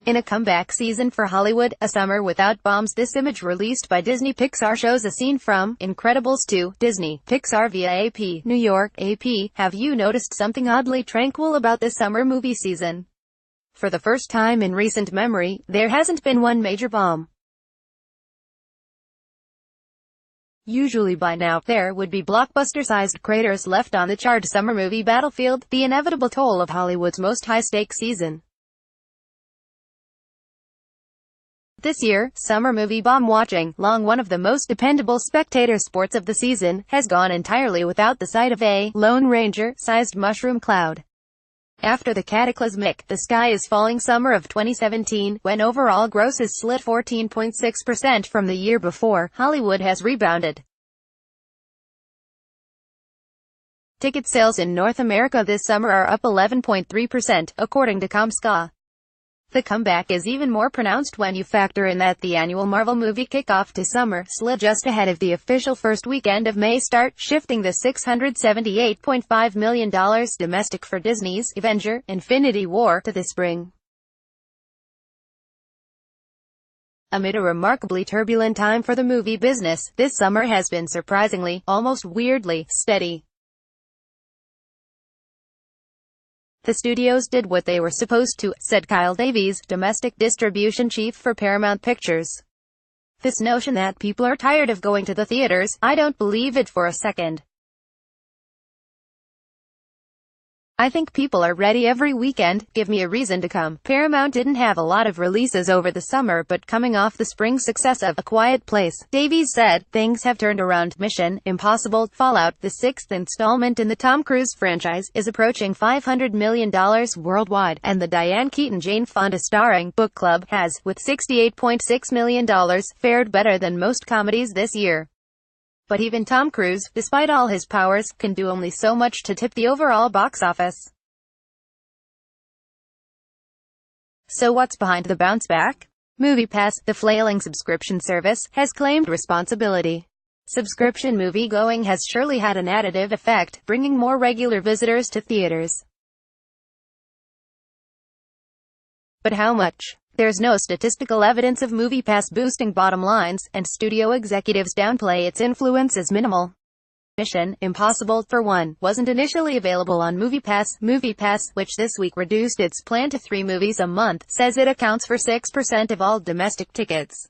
In a comeback season for Hollywood, A Summer Without Bombs. This image released by Disney Pixar shows a scene from Incredibles 2, Disney, Pixar via AP, New York, AP. Have you noticed something oddly tranquil about this summer movie season? For the first time in recent memory, there hasn't been one major bomb. Usually by now, there would be blockbuster-sized craters left on the charred summer movie battlefield, the inevitable toll of Hollywood's most high-stakes season. This year, summer movie bomb watching, long one of the most dependable spectator sports of the season, has gone entirely without the sight of a Lone Ranger-sized mushroom cloud. After the cataclysmic The Sky is Falling summer of 2017, when overall grosses slid 14.6% from the year before, Hollywood has rebounded. Ticket sales in North America this summer are up 11.3%, according to Comscore. The comeback is even more pronounced when you factor in that the annual Marvel movie kickoff to summer slid just ahead of the official first weekend of May start, shifting the $678.5 million domestic for Disney's Avenger: Infinity War to the spring. Amid a remarkably turbulent time for the movie business, this summer has been surprisingly, almost weirdly, steady. The studios did what they were supposed to, said Kyle Davies, domestic distribution chief for Paramount Pictures. This notion that people are tired of going to the theaters, I don't believe it for a second. I think people are ready every weekend, give me a reason to come. Paramount didn't have a lot of releases over the summer, but coming off the spring success of A Quiet Place, Davies said, things have turned around. Mission: Impossible – Fallout, the sixth installment in the Tom Cruise franchise, is approaching $500 million worldwide, and the Diane Keaton-Jane Fonda starring Book Club has, with $68.6 million, fared better than most comedies this year. But even Tom Cruise, despite all his powers, can do only so much to tip the overall box office. So what's behind the bounce back? MoviePass, the flailing subscription service, has claimed responsibility. Subscription movie-going has surely had an additive effect, bringing more regular visitors to theaters. But how much? There's no statistical evidence of MoviePass boosting bottom lines, and studio executives downplay its influence as minimal. Mission: Impossible, for one, wasn't initially available on MoviePass. MoviePass, which this week reduced its plan to 3 movies a month, says it accounts for 6% of all domestic tickets.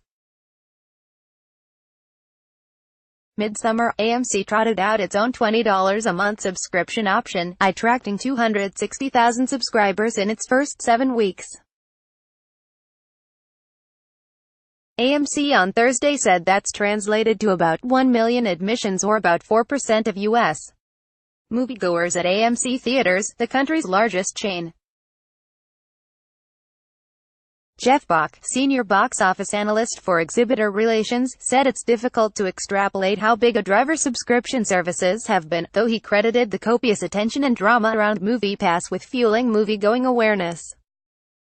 Midsummer, AMC trotted out its own $20 a month subscription option, attracting 260,000 subscribers in its first 7 weeks. AMC on Thursday said that's translated to about 1 million admissions, or about 4% of U.S. moviegoers at AMC Theaters, the country's largest chain. Jeff Bach, senior box office analyst for exhibitor relations, said it's difficult to extrapolate how big a driver subscription services have been, though he credited the copious attention and drama around MoviePass with fueling movie-going awareness.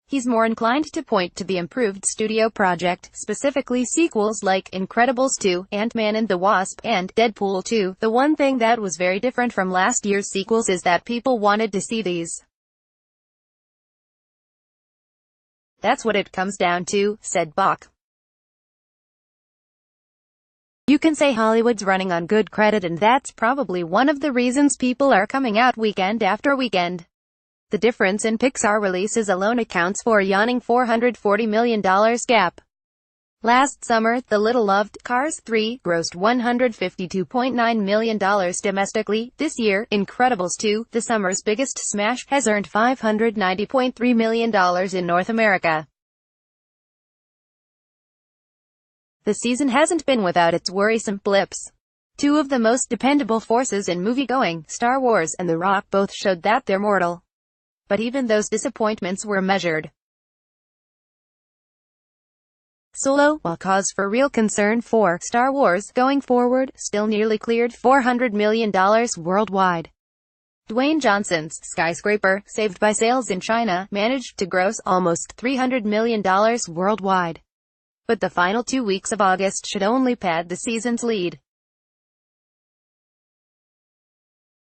He's more inclined to point to the improved studio project, specifically sequels like Incredibles 2, Ant-Man and the Wasp, and Deadpool 2. The one thing that was very different from last year's sequels is that people wanted to see these. That's what it comes down to, said Bach. You can say Hollywood's running on good credit, and that's probably one of the reasons people are coming out weekend after weekend. The difference in Pixar releases alone accounts for a yawning $440 million gap. Last summer, the little-loved Cars 3 grossed $152.9 million domestically. This year, Incredibles 2, the summer's biggest smash, has earned $590.3 million in North America. The season hasn't been without its worrisome blips. Two of the most dependable forces in movie-going, Star Wars and The Rock, both showed that they're mortal. But even those disappointments were measured. Solo, while cause for real concern for Star Wars going forward, still nearly cleared $400 million worldwide. Dwayne Johnson's Skyscraper, saved by sales in China, managed to gross almost $300 million worldwide. But the final 2 weeks of August should only pad the season's lead.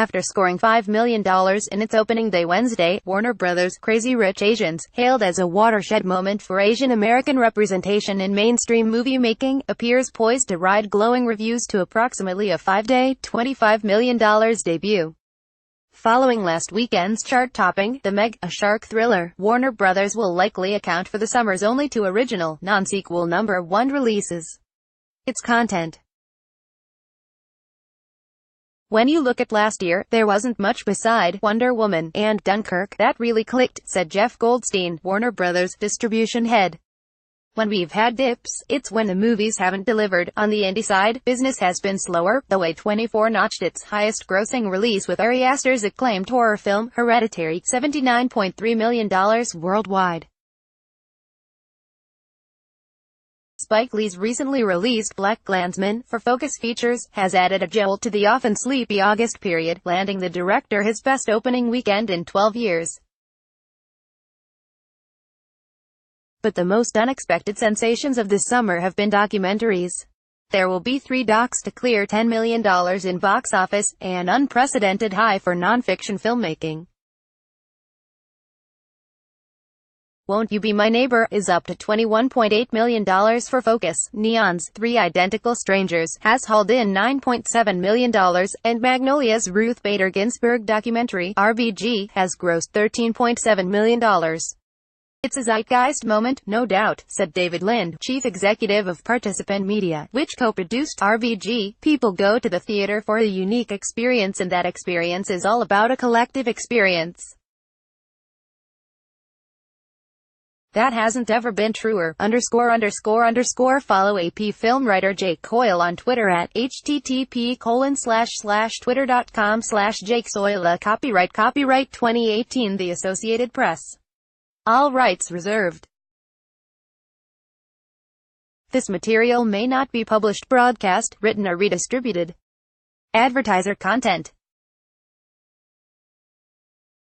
After scoring $5 million in its opening day Wednesday, Warner Bros.' Crazy Rich Asians, hailed as a watershed moment for Asian American representation in mainstream movie making, appears poised to ride glowing reviews to approximately a 5-day, $25 million debut. Following last weekend's chart-topping The Meg, a shark thriller, Warner Bros. Will likely account for the summer's only two original, non-sequel #1 releases. Its content. When you look at last year, there wasn't much beside Wonder Woman and Dunkirk that really clicked, said Jeff Goldstein, Warner Bros. Distribution head. When we've had dips, it's when the movies haven't delivered. On the indie side, business has been slower, though A24 notched its highest-grossing release with Ari Aster's acclaimed horror film, Hereditary, $79.3 million worldwide. Spike Lee's recently released BlacKkKlansman, for Focus Features, has added a jolt to the often sleepy August period, landing the director his best opening weekend in 12 years. But the most unexpected sensations of this summer have been documentaries. There will be 3 docs to clear $10 million in box office, an unprecedented high for non-fiction filmmaking. Won't You Be My Neighbor is up to $21.8 million for Focus. Neon's 3 Identical Strangers has hauled in $9.7 million, and Magnolia's Ruth Bader Ginsburg documentary, RBG, has grossed $13.7 million. It's a zeitgeist moment, no doubt, said David Lind, chief executive of Participant Media, which co-produced RBG. People go to the theater for a unique experience, and that experience is all about a collective experience. That hasn't ever been truer. Follow AP film writer Jake Coyle on Twitter at http://twitter.com/JakeSoyle. Copyright 2018 The Associated Press. All rights reserved. This material may not be published, broadcast, written or redistributed. Advertiser content.